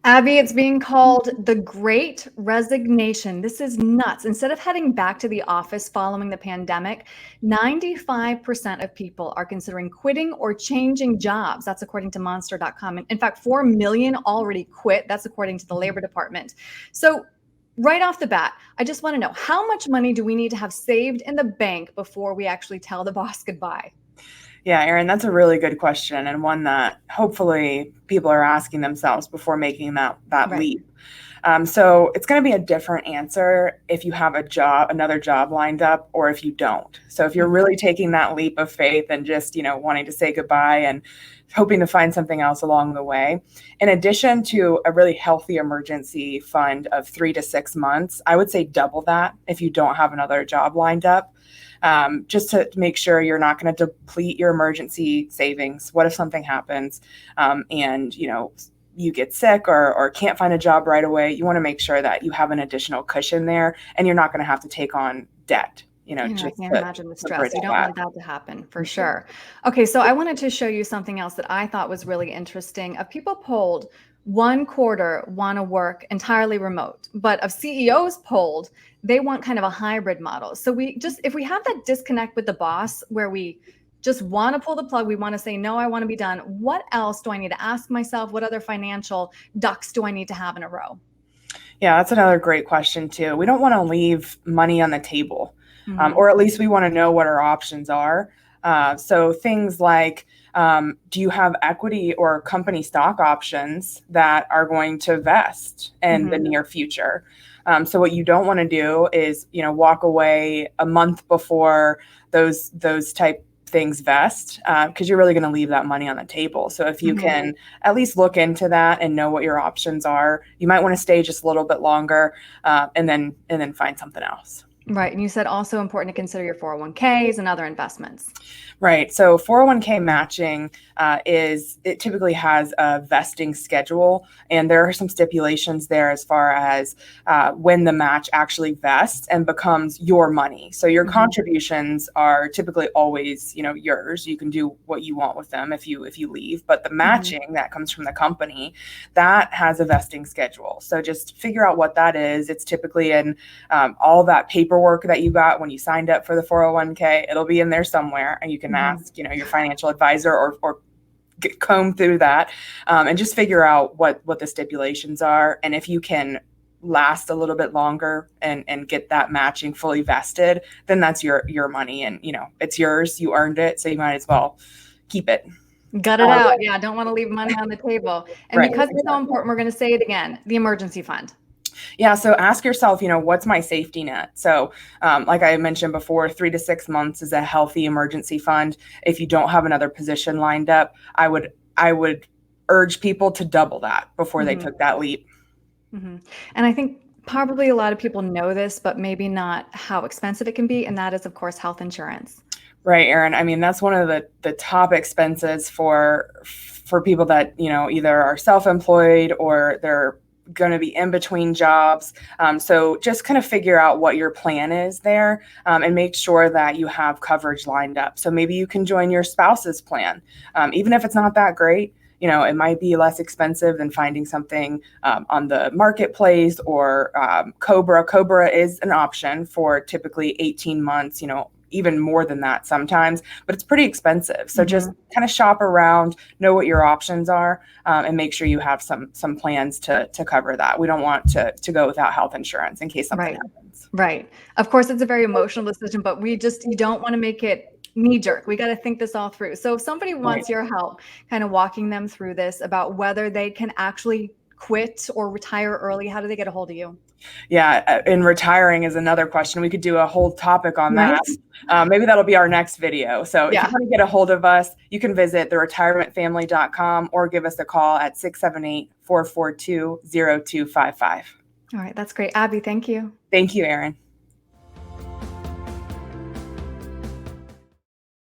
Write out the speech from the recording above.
Abby, it's being called the Great Resignation. This is nuts. Instead of heading back to the office following the pandemic, 95% of people are considering quitting or changing jobs. That's according to monster.com. And in fact, 4 million already quit. That's according to the Labor Department. So, right off the bat, I just want to know, how much money do we need to have saved in the bank before we actually tell the boss goodbye? Yeah, Erin, that's a really good question, and one that hopefully people are asking themselves before making that Right. leap. So it's going to be a different answer if you have another job lined up, or if you don't. So if you're really taking that leap of faith and just, wanting to say goodbye and hoping to find something else along the way, in addition to a really healthy emergency fund of 3 to 6 months, I would say double that if you don't have another job lined up. Just to make sure you're not going to deplete your emergency savings. What if something happens and you get sick or can't find a job right away? You want to make sure that you have an additional cushion there, and you're not going to have to take on debt. I Just can't imagine the to stress. bridge You don't that. want that to happen for sure. Okay, so I wanted to show you something else that I thought was really interesting. Of people polled, 1/4 want to work entirely remote, but of CEOs polled, they want kind of a hybrid model. So if we have that disconnect with the boss where we just want to pull the plug, we want to say, no, I want to be done. What else do I need to ask myself? What other financial ducks do I need to have in a row? Yeah, that's another great question too. We don't want to leave money on the table, or at least we want to know what our options are. So things like, do you have equity or company stock options that are going to vest in the near future? So what you don't want to do is, walk away a month before those type things vest, because you're really going to leave that money on the table. So if you can at least look into that and know what your options are, you might want to stay just a little bit longer, and then find something else. Right. And you said also important to consider your 401ks and other investments. Right. So 401k matching it typically has a vesting schedule, and there are some stipulations there as far as when the match actually vests and becomes your money. So your contributions are typically always, yours. You can do what you want with them if you leave, but the matching that comes from the company, that has a vesting schedule. So just figure out what that is. It's typically in all that paperwork that you got when you signed up for the 401k. It'll be in there somewhere, and you can ask, your financial advisor or comb through that, and just figure out what the stipulations are. And if you can last a little bit longer and get that matching fully vested, then that's your money, and it's yours. You earned it, so you might as well keep it. Gut it out. Yeah, don't want to leave money on the table. And Right, because it's so important, we're going to say it again, the emergency fund. Yeah. So ask yourself, what's my safety net? So like I mentioned before, 3 to 6 months is a healthy emergency fund. If you don't have another position lined up, I would urge people to double that before they took that leap. And I think probably a lot of people know this, but maybe not how expensive it can be. And that is, of course, health insurance. Right, Erin. I mean, that's one of the top expenses for people that, either are self-employed or they're going to be in between jobs. So just kind of figure out what your plan is there, and make sure that you have coverage lined up. So maybe you can join your spouse's plan. Even if it's not that great, it might be less expensive than finding something on the marketplace or Cobra. Cobra is an option for typically 18 months, even more than that sometimes, but it's pretty expensive. So just kind of shop around, know what your options are, and make sure you have some plans to cover that. We don't want to go without health insurance in case something happens. Right. Of course, it's a very emotional decision, but you don't want to make it knee jerk. We got to think this all through. So if somebody wants your help, kind of walking them through this about whether they can actually quit or retire early, how do they get a hold of you? Yeah, and retiring is another question. We could do a whole topic on that. Maybe that'll be our next video. So if you want to get a hold of us, you can visit theretirementfamily.com or give us a call at 678-442-0255. All right, that's great. Abby, thank you. Thank you, Erin.